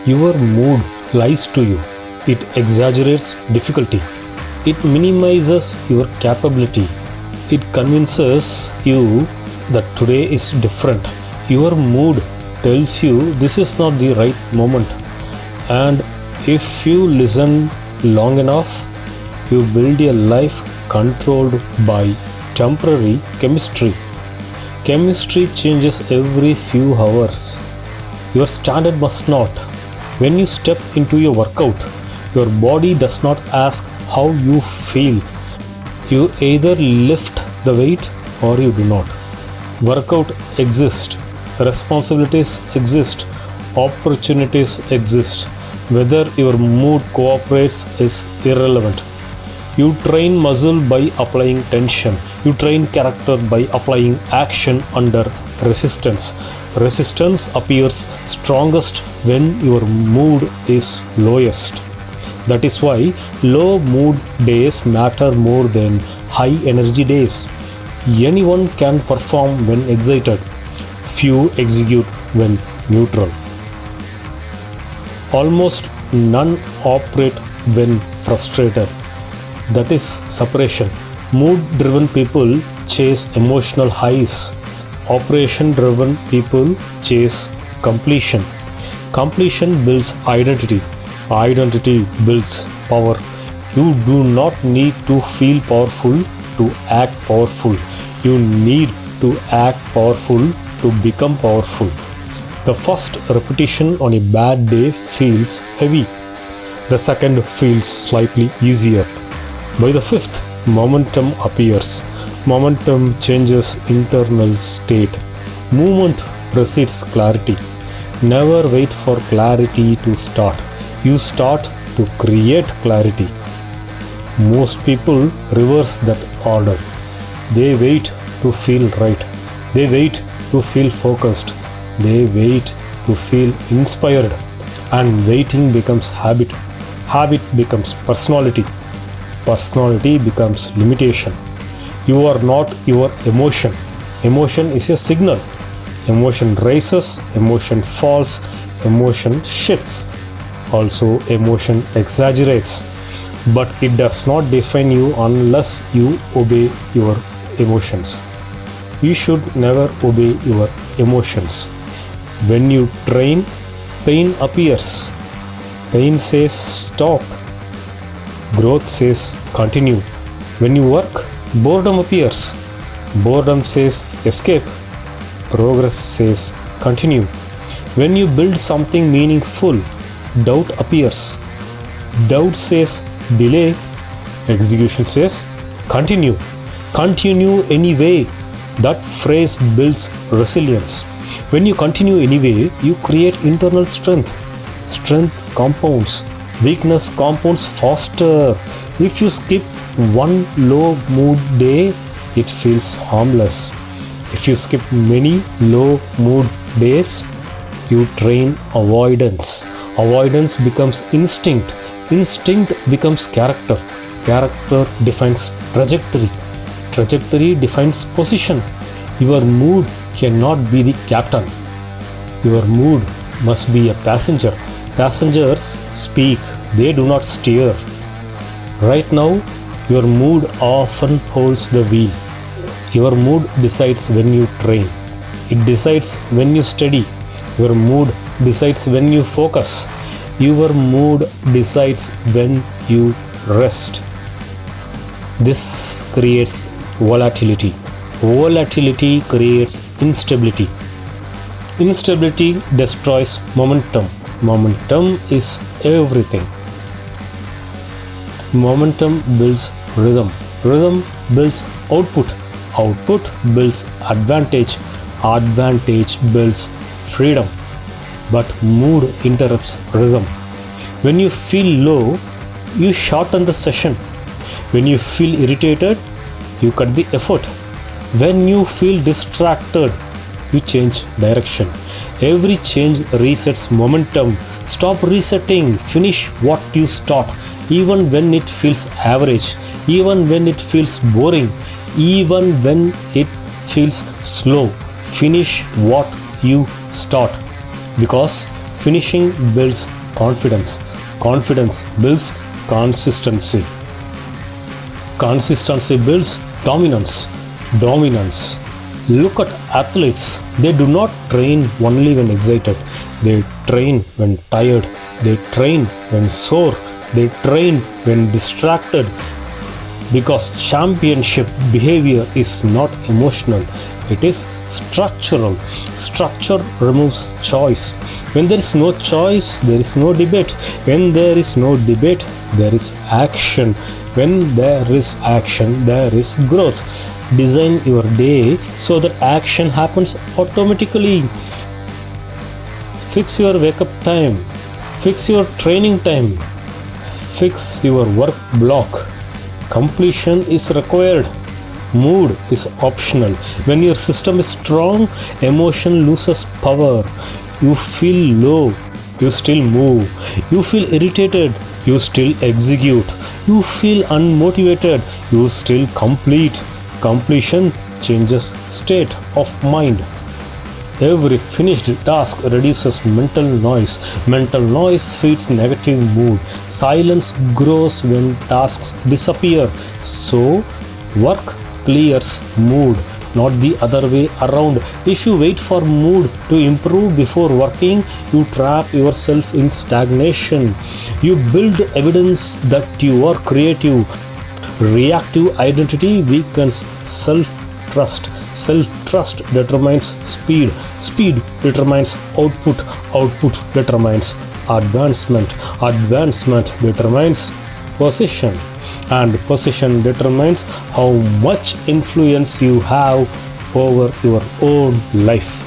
Your mood lies to you. It exaggerates difficulty. It minimizes your capability. It convinces you that today is different. Your mood tells you this is not the right moment. And if you listen long enough, you build a life controlled by temporary chemistry. Chemistry changes every few hours. Your standard must not. When you step into your workout, your body does not ask how you feel. You either lift the weight or you do not. Workout exists, responsibilities exist, opportunities exist. Whether your mood cooperates is irrelevant. You train muscle by applying tension. You train character by applying action under resistance. Resistance appears strongest when your mood is lowest. That is why low mood days matter more than high energy days. Anyone can perform when excited. Few execute when neutral. Almost none operate when frustrated. That is separation. Mood-driven people chase emotional highs. Operation-driven people chase completion. Completion builds identity. Identity builds power. You do not need to feel powerful to act powerful. You need to act powerful to become powerful. The first repetition on a bad day feels heavy. The second feels slightly easier. By the fifth, momentum appears. Momentum changes internal state. Movement precedes clarity. Never wait for clarity to start. You start to create clarity. Most people reverse that order. They wait to feel right. They wait to feel focused. They wait to feel inspired. And waiting becomes habit. Habit becomes personality. Personality becomes limitation. You are not your emotion. Emotion is a signal. Emotion rises, emotion falls, emotion shifts. Also, emotion exaggerates. But it does not define you unless you obey your emotions. You should never obey your emotions. When you train, pain appears. Pain says stop. Growth says continue. When you work, boredom appears. Boredom says escape. Progress says continue. When you build something meaningful, doubt appears. Doubt says delay. Execution says continue. Continue anyway. That phrase builds resilience. When you continue anyway, you create internal strength. Strength compounds. Weakness compounds faster. If you skip one low mood day, it feels harmless. If you skip many low mood days, you train avoidance. Avoidance becomes instinct. Instinct becomes character. Character defines trajectory. Trajectory defines position. Your mood cannot be the captain. Your mood must be a passenger. Passengers speak, they do not steer. Right now, your mood often holds the wheel. Your mood decides when you train. It decides when you study. Your mood decides when you focus. Your mood decides when you rest. This creates volatility. Volatility creates instability. Instability destroys momentum. Momentum is everything. Momentum builds rhythm. Rhythm builds output. Output builds advantage. Advantage builds freedom. But mood interrupts rhythm. When you feel low, you shorten the session. When you feel irritated, you cut the effort. When you feel distracted, you change direction. Every change resets momentum. Stop resetting. Finish what you start. Even when it feels average. Even when it feels boring. Even when it feels slow. Finish what you start. Because Finishing builds confidence. Confidence builds consistency. Consistency builds dominance. Dominance. Look at athletes. They do not train only when excited. They train when tired. They train when sore. They train when distracted. Because championship behavior is not emotional, it is structural. Structure removes choice. When there is no choice, there is no debate. When there is no debate, there is action. When there is action, there is growth. Design your day so that action happens automatically. Fix your wake up time. Fix your training time. Fix your work block. Completion is required. Mood is optional. When your system is strong, emotion loses power. You feel low, you still move. You feel irritated, you still execute. You feel unmotivated, you still complete. Completion changes state of mind. Every finished task reduces mental noise. Mental noise feeds negative mood. Silence grows when tasks disappear. So, work clears mood, not the other way around. If you wait for mood to improve before working, you trap yourself in stagnation. You build evidence that you are creative. Reactive identity weakens self-trust. Self-trust determines speed. Speed determines output. Output determines advancement. Advancement determines position. And position determines how much influence you have over your own life.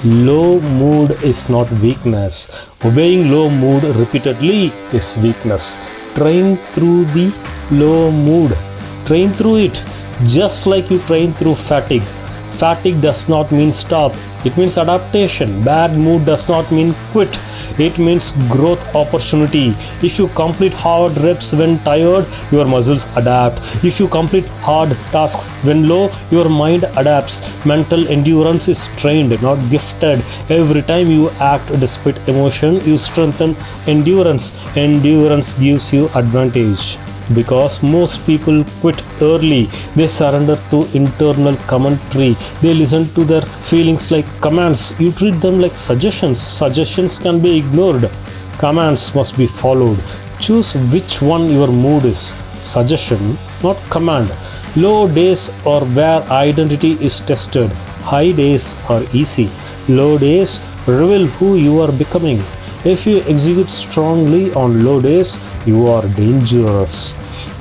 Low mood is not weakness. Obeying low mood repeatedly is weakness. Train through the low mood. Train through it. Just like you train through fatigue. Fatigue does not mean stop. It means adaptation. Bad mood does not mean quit. It means growth opportunity. If you complete hard reps when tired, your muscles adapt. If you complete hard tasks when low, your mind adapts. Mental endurance is trained, not gifted. Every time you act despite emotion, you strengthen endurance. Endurance gives you advantage. Because most people quit early. They surrender to internal commentary. They listen to their feelings like commands. You treat them like suggestions. Suggestions can be ignored. Commands must be followed. Choose which one your mood is. Suggestion, not command. Low days are where identity is tested. High days are easy. Low days reveal who you are becoming. If you execute strongly on low days, you are dangerous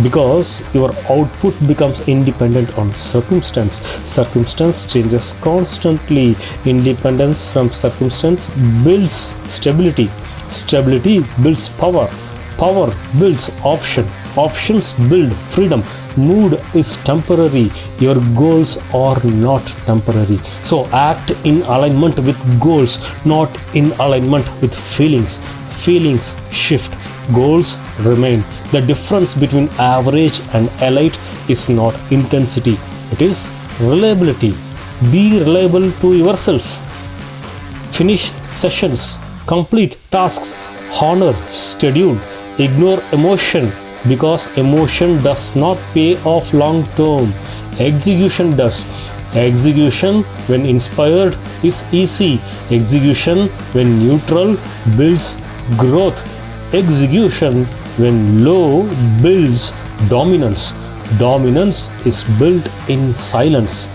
because your output becomes independent on circumstance. Circumstance changes constantly. Independence from circumstance builds stability. Stability builds power. Power builds option. Options build freedom. Mood is temporary. Your goals are not temporary. So act in alignment with goals, not in alignment with feelings. Feelings shift. Goals remain. The difference between average and elite is not intensity. It is reliability. Be reliable to yourself. Finish sessions. Complete tasks. Honor schedule. Ignore emotion. Because emotion does not pay off long term. Execution does. Execution when inspired is easy. Execution when neutral builds growth. Execution when low builds dominance. Dominance is built in silence,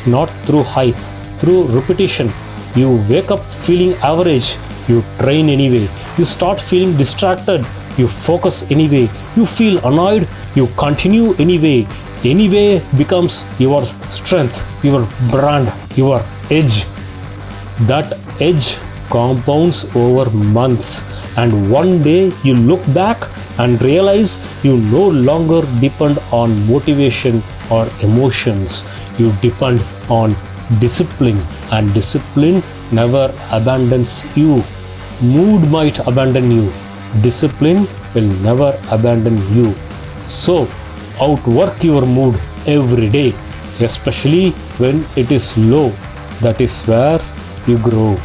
not through hype, through repetition. You wake up feeling average, you train anyway. You start feeling distracted, you focus anyway. You feel annoyed, you continue anyway. Anyway becomes your strength, your brand, your edge. That edge compounds over months, and one day you look back and realize you no longer depend on motivation or emotions. You depend on discipline, and discipline never abandons you. Mood might abandon you, discipline will never abandon you. So outwork your mood every day, especially when it is low. That is where you grow.